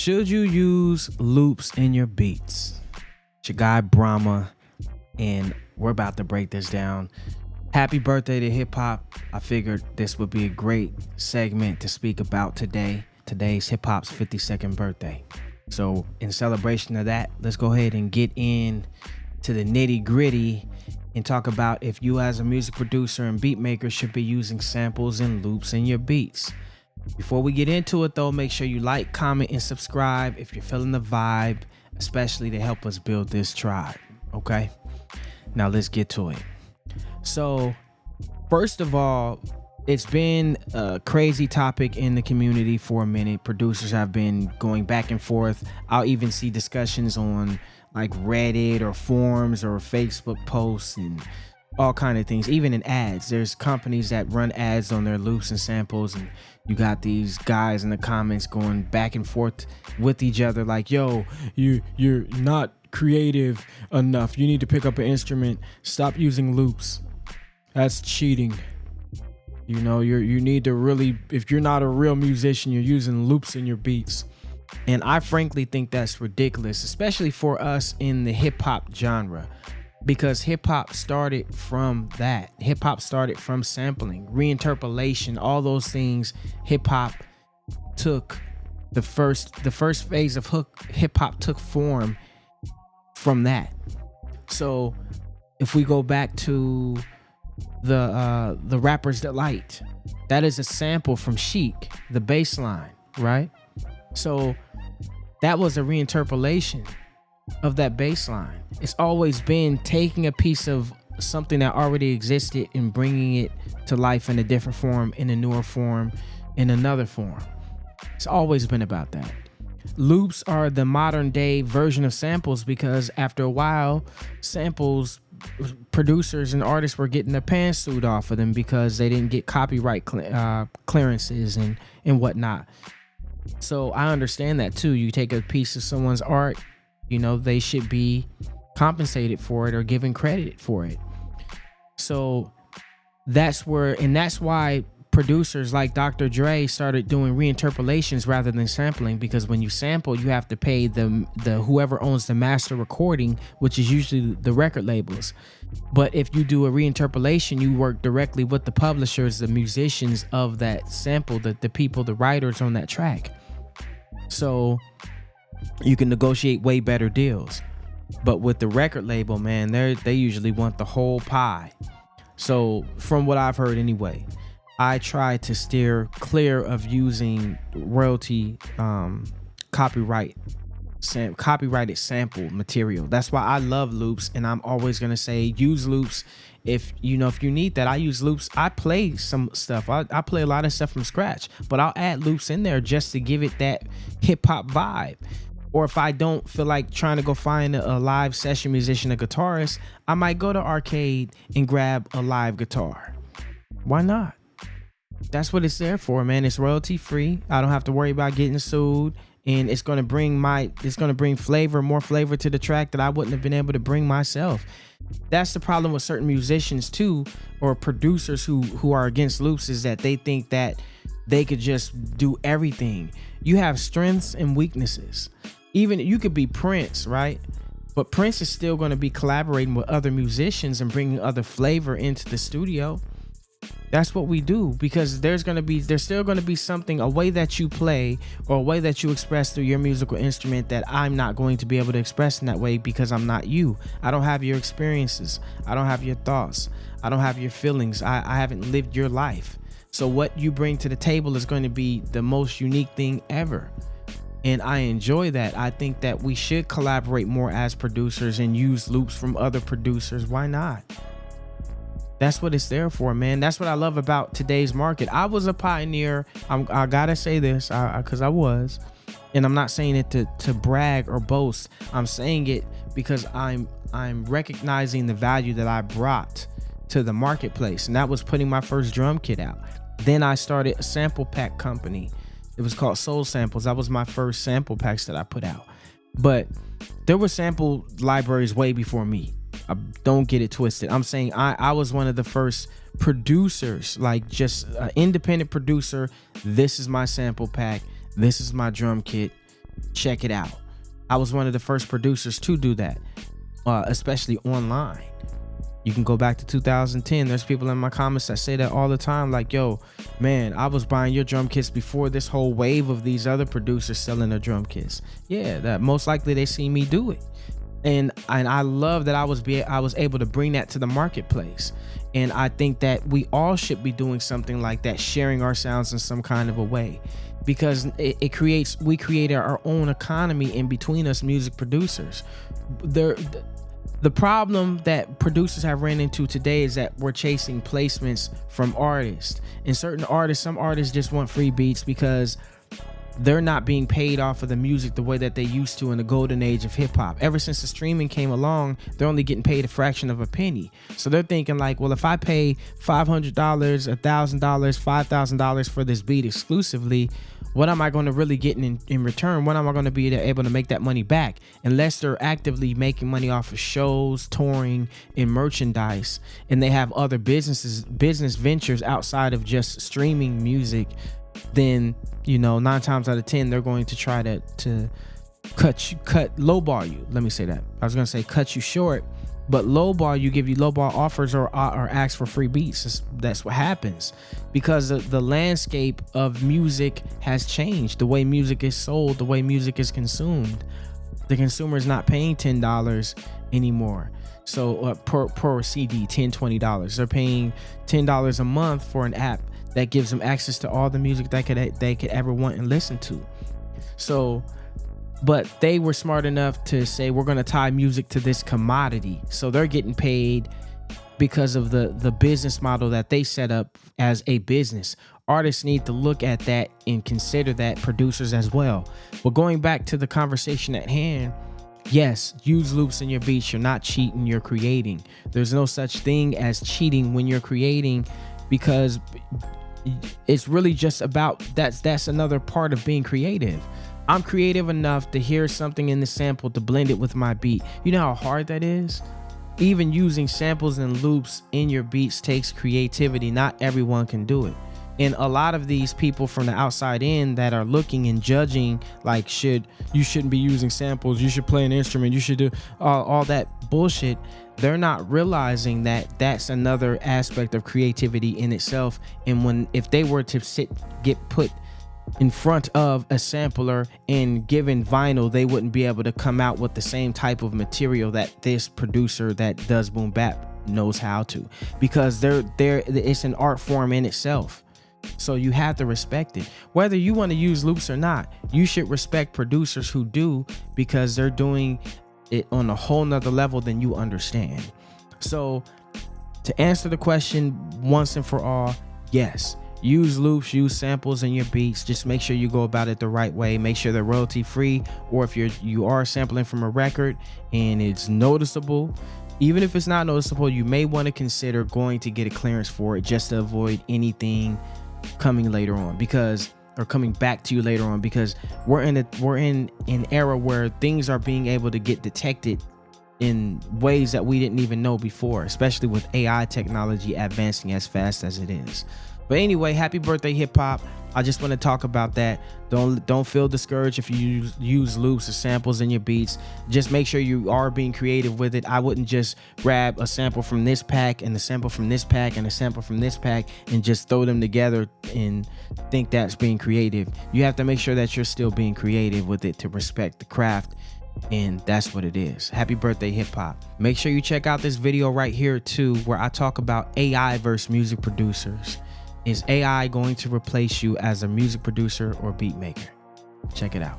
Should you use loops in your beats? It's your guy Brahma, and we're about to break this down. Happy birthday to hip hop. I figured this would be a great segment to speak about today. Today's hip hop's 52nd birthday. So in celebration of that, let's go ahead and get in to the nitty gritty and talk about if you as a music producer and beat maker should be using samples and loops in your beats. Before we get into it though, make sure you like, comment, and subscribe if you're feeling the vibe, especially to help us build this tribe, okay? Now let's get to it. So first of all, it's been a crazy topic in the community for a minute. Producers have been going back and forth. I'll even see discussions on like Reddit or forums or Facebook posts and all kind of things, even in ads. There's companies that run ads on their loops and samples, and you got these guys in the comments going back and forth with each other like, yo, you're not creative enough. You need to pick up an instrument. Stop using loops. That's cheating. You know, you need to really, if you're not a real musician, you're using loops in your beats. And I frankly think that's ridiculous, especially for us in the hip hop genre. Because hip hop started from that. Hip hop started from sampling, reinterpolation, all those things. Hip hop took the first phase of hip hop took form from that. So if we go back to the Rapper's Delight, that is a sample from Chic, the bass line, right? So that was a reinterpolation of that bass line. It's always been taking a piece of something that already existed and bringing it to life in a different form, in a newer form, in another form. It's always been about that. Loops are the modern day version of samples because after a while, samples, producers and artists were getting their pants sued off of them because they didn't get copyright clearances and whatnot. So I understand that too. You take a piece of someone's art, you know, they should be compensated for it or given credit for it. So that's why producers like Dr. Dre started doing reinterpolations rather than sampling, because when you sample, you have to pay the whoever owns the master recording, which is usually the record labels. But if you do a reinterpolation, you work directly with the publishers, the musicians of that sample, the people, the writers on that track. So you can negotiate way better deals. But with the record label, man, they usually want the whole pie. So from what I've heard anyway, I try to steer clear of using royalty copyrighted sample material. That's why I love loops, and I'm always gonna say use loops if you need that. I use loops. I play some stuff. I play a lot of stuff from scratch, but I'll add loops in there just to give it that hip hop vibe. Or if I don't feel like trying to go find a live session musician, a guitarist, I might go to arcade and grab a live guitar. Why not? That's what it's there for, man. It's royalty free. I don't have to worry about getting sued, and it's gonna bring more flavor to the track that I wouldn't have been able to bring myself. That's the problem with certain musicians too, or producers who are against loops, is that they think that they could just do everything. You have strengths and weaknesses. Even you could be Prince, right? But Prince is still going to be collaborating with other musicians and bringing other flavor into the studio. That's what we do, because there's still going to be something, a way that you play or a way that you express through your musical instrument that I'm not going to be able to express in that way because I'm not you. I don't have your experiences. I don't have your thoughts. I don't have your feelings. I haven't lived your life. So what you bring to the table is going to be the most unique thing ever. And I enjoy that. I think that we should collaborate more as producers and use loops from other producers. Why not? That's what it's there for, man. That's what I love about today's market. I was a pioneer. I gotta say this, because I was. And I'm not saying it to brag or boast. I'm saying it because I'm recognizing the value that I brought to the marketplace. And that was putting my first drum kit out. Then I started a sample pack company. It was called Soul Samples. That was my first sample packs that I put out. But there were sample libraries way before me. Don't get it twisted. I'm saying I was one of the first producers, like just an independent producer. This is my sample pack. This is my drum kit. Check it out. I was one of the first producers to do that, especially online. You can go back to 2010. There's people in my comments that say that all the time, like, yo, man, I was buying your drum kits before this whole wave of these other producers selling their drum kits. Yeah, that most likely they see me do it. And I love that I was able to bring that to the marketplace. And I think that we all should be doing something like that, sharing our sounds in some kind of a way, because we create our own economy in between us music producers. The problem that producers have ran into today is that we're chasing placements from artists, and some artists just want free beats because they're not being paid off of the music the way that they used to in the golden age of hip hop. Ever since the streaming came along, they're only getting paid a fraction of a penny. So they're thinking like, well, if I pay $500, $1,000, $5,000 for this beat exclusively, what am I going to really get in return? When am I going to be able to make that money back? Unless they're actively making money off of shows, touring, and merchandise, and they have other business ventures outside of just streaming music, then, 9 times out of 10, they're going to try to lowball you. Let me say that. I was going to say cut you short, but lowball you, give you lowball offers or ask for free beats. That's what happens because the landscape of music has changed. The way music is sold, the way music is consumed. The consumer is not paying $10 anymore. So per CD, $10, $20. They're paying $10 a month for an app that gives them access to all the music they could ever want and listen to. So, but they were smart enough to say, we're going to tie music to this commodity. So they're getting paid because of the business model that they set up as a business. Artists need to look at that and consider that, producers as well. But going back to the conversation at hand, yes, use loops in your beats. You're not cheating, you're creating. There's no such thing as cheating when you're creating, because it's really just about that's another part of being creative. I'm creative enough to hear something in the sample to blend it with my beat. You know how hard that is? Even using samples and loops in your beats takes creativity. Not everyone can do it. And a lot of these people from the outside in that are looking and judging, like, you shouldn't be using samples, you should play an instrument, you should do all that bullshit. They're not realizing that that's another aspect of creativity in itself. And if they were to get put in front of a sampler and given vinyl, they wouldn't be able to come out with the same type of material that this producer that does boom bap knows how to, because it's an art form in itself. So you have to respect it. Whether you want to use loops or not, you should respect producers who do, because they're doing it on a whole nother level than you understand. So to answer the question once and for all, yes, use loops, use samples in your beats. Just make sure you go about it the right way. Make sure they're royalty free, or if you are sampling from a record and it's noticeable, even if it's not noticeable, you may want to consider going to get a clearance for it, just to avoid anything coming back to you later on, because we're in an era where things are being able to get detected in ways that we didn't even know before, especially with AI technology advancing as fast as it is. But anyway, happy birthday, hip hop. I just want to talk about that. Don't feel discouraged if you use loops or samples in your beats. Just make sure you are being creative with it. I wouldn't just grab a sample from this pack and a sample from this pack and a sample from this pack and just throw them together and think that's being creative. You have to make sure that you're still being creative with it to respect the craft. And that's what it is. Happy birthday, hip hop. Make sure you check out this video right here too, where I talk about AI versus music producers. Is AI going to replace you as a music producer or beat maker? Check it out.